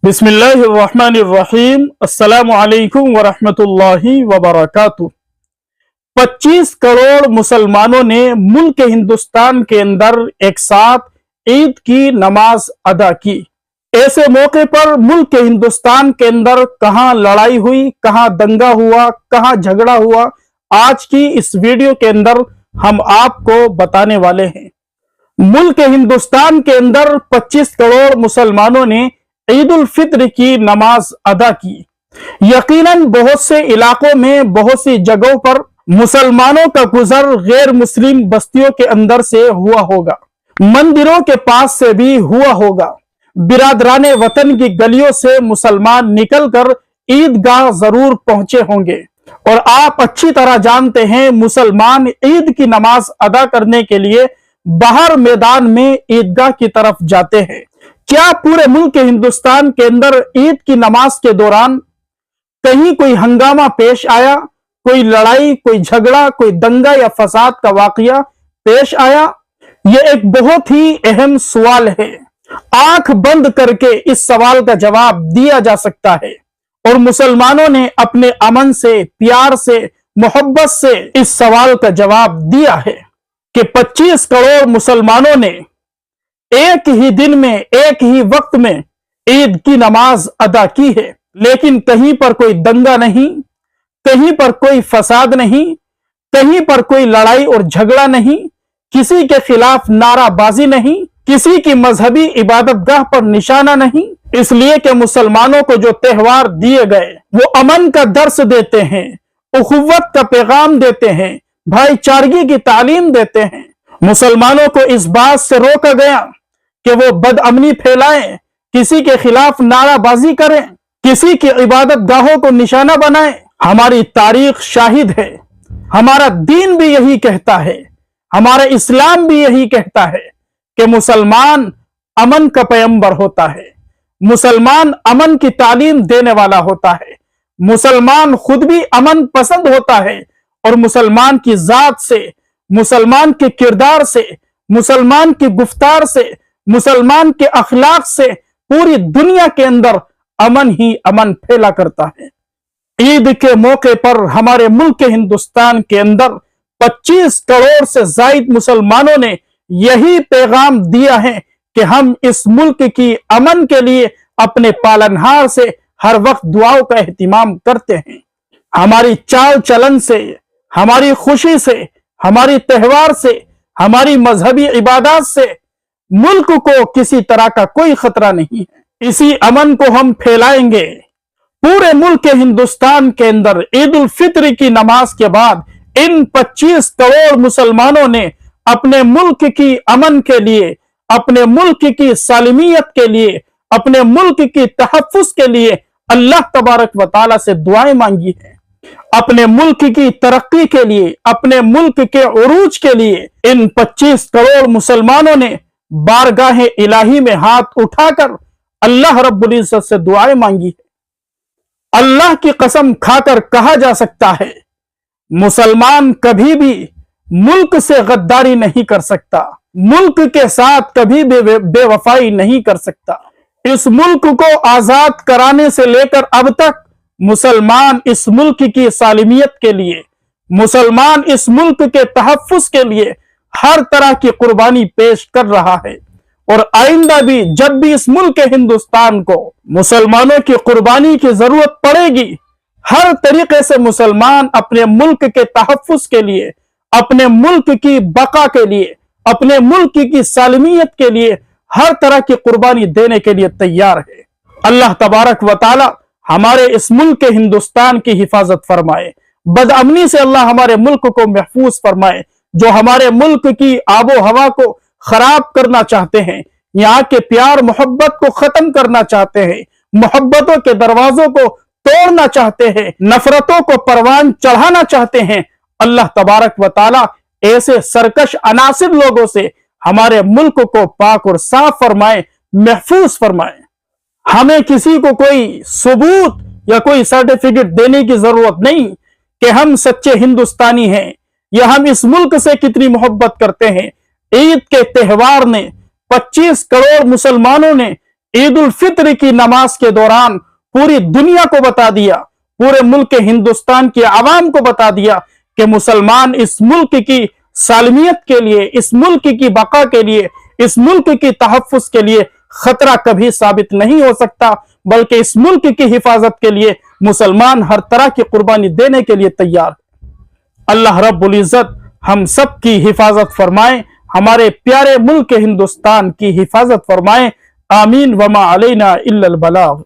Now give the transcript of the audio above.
बिस्मिल्लाहिर्रहमानिर्रहीम। अस्सलामु अलैकुम वरहमतुल्लाहि वबरकातुह। 25 करोड़ मुसलमानों ने मुल्क हिंदुस्तान के अंदर एक साथ ईद की नमाज अदा की। ऐसे मौके पर मुल्क हिंदुस्तान के अंदर कहां लड़ाई हुई, कहां दंगा हुआ, कहां झगड़ा हुआ, आज की इस वीडियो के अंदर हम आपको बताने वाले हैं। मुल्क हिंदुस्तान के अंदर 25 करोड़ मुसलमानों ने ईद उल फित्र की नमाज अदा की। यकीनन बहुत से इलाकों में, बहुत सी जगहों पर मुसलमानों का गुजर गैर मुस्लिम बस्तियों के अंदर से हुआ होगा, मंदिरों के पास से भी हुआ होगा। बिरादराने वतन की गलियों से मुसलमान निकलकर ईदगाह जरूर पहुंचे होंगे। और आप अच्छी तरह जानते हैं, मुसलमान ईद की नमाज अदा करने के लिए बाहर मैदान में ईदगाह की तरफ जाते हैं। क्या पूरे मुल्क हिंदुस्तान के अंदर ईद की नमाज के दौरान कहीं कोई हंगामा पेश आया, कोई लड़ाई, कोई झगड़ा, कोई दंगा या फसाद का वाकया पेश आया? यह एक बहुत ही अहम सवाल है। आंख बंद करके इस सवाल का जवाब दिया जा सकता है। और मुसलमानों ने अपने अमन से, प्यार से, मोहब्बत से इस सवाल का जवाब दिया है कि 25 करोड़ मुसलमानों ने एक ही दिन में, एक ही वक्त में ईद की नमाज अदा की है। लेकिन कहीं पर कोई दंगा नहीं, कहीं पर कोई फसाद नहीं, कहीं पर कोई लड़ाई और झगड़ा नहीं, किसी के खिलाफ नाराबाजी नहीं, किसी की मजहबी इबादतगाह पर निशाना नहीं। इसलिए कि मुसलमानों को जो त्योहार दिए गए वो अमन का दर्स देते हैं, उखुव्वत का पैगाम देते हैं, भाईचारगी की तालीम देते हैं। मुसलमानों को इस बात से रोका गया कि वो बदअमनी फैलाएं, किसी के खिलाफ नाराबाजी करें, किसी की इबादत गाहों को निशाना बनाएं। हमारी तारीख शाहिद है, हमारा दीन भी यही कहता है, हमारा इस्लाम भी यही कहता है कि मुसलमान अमन का पैगंबर होता है, मुसलमान अमन की तालीम देने वाला होता है, मुसलमान खुद भी अमन पसंद होता है। और मुसलमान की जात से, मुसलमान के किरदार से, मुसलमान की गुफ्तार से, मुसलमान के अखलाक से पूरी दुनिया के अंदर अमन ही अमन फैला करता है। ईद के मौके पर हमारे मुल्क हिंदुस्तान के अंदर 25 करोड़ से ज्यादा मुसलमानों ने यही पैगाम दिया है कि हम इस मुल्क की अमन के लिए अपने पालनहार से हर वक्त दुआओं का एहतिमाम करते हैं। हमारी चाल चलन से, हमारी खुशी से, हमारी त्योहार से, हमारी मजहबी इबादत से मुल्क को किसी तरह का कोई खतरा नहीं है। इसी अमन को हम फैलाएंगे। पूरे मुल्क हिंदुस्तान के अंदर ईद उल फित्र की नमाज के बाद इन 25 करोड़ मुसलमानों ने अपने मुल्क की अमन के लिए, अपने मुल्क की सालिमियत के लिए, अपने मुल्क की तहफ्फुज के लिए अल्लाह तबारक व तआला से दुआएं मांगी है। अपने मुल्क की तरक्की के लिए, अपने मुल्क के उरूज के लिए इन 25 करोड़ मुसलमानों ने बारगाह इलाही में हाथ उठाकर अल्लाह रब्बुल इज्जत से दुआएं मांगी है। अल्लाह की कसम खाकर कहा जा सकता है, मुसलमान कभी भी मुल्क से गद्दारी नहीं कर सकता, मुल्क के साथ कभी भी बेवफाई नहीं कर सकता। इस मुल्क को आजाद कराने से लेकर अब तक मुसलमान इस मुल्क की सालिमियत के लिए, मुसलमान इस मुल्क के तहफ्फुज के लिए हर तरह की कुर्बानी पेश कर रहा है। और आइंदा भी जब भी इस मुल्क हिंदुस्तान को मुसलमानों की कुर्बानी की जरूरत पड़ेगी, हर तरीके से मुसलमान अपने मुल्क के तहफ्फुज के लिए, अपने मुल्क की बका के लिए, अपने मुल्क की सालिमियत के लिए हर तरह की कुर्बानी देने के लिए तैयार है। अल्लाह तबारक व तआला हमारे इस मुल्क हिंदुस्तान की हिफाजत फरमाए, बदअमनी से अल्लाह हमारे मुल्क को महफूज फरमाए। जो हमारे मुल्क की आबो हवा को खराब करना चाहते हैं, यहाँ के प्यार मोहब्बत को खत्म करना चाहते हैं, मोहब्बतों के दरवाजों को तोड़ना चाहते हैं, नफरतों को परवान चढ़ाना चाहते हैं, अल्लाह तबारक व तआला ऐसे सरकश अनासिर लोगों से हमारे मुल्क को पाक और साफ फरमाए, महफूज फरमाए। हमें किसी को कोई सबूत या कोई सर्टिफिकेट देने की जरूरत नहीं कि हम सच्चे हिंदुस्तानी हैं या हम इस मुल्क से कितनी मोहब्बत करते हैं। ईद के त्योहार ने 25 करोड़ मुसलमानों ने ईद उल फित्र की नमाज के दौरान पूरी दुनिया को बता दिया, पूरे मुल्क हिंदुस्तान की आवाम को बता दिया कि मुसलमान इस मुल्क की सालमियत के लिए, इस मुल्क की बका के लिए, इस मुल्क की तहफ़्फ़ुज़ के लिए खतरा कभी साबित नहीं हो सकता, बल्कि इस मुल्क की हिफाजत के लिए मुसलमान हर तरह की कुर्बानी देने के लिए तैयार है। अल्लाह रब्बुल इज़्ज़त हम सब की हिफाजत फरमाए, हमारे प्यारे मुल्क हिंदुस्तान की हिफाजत फरमाए। आमीन वमा अलैना इल्लल बलाग।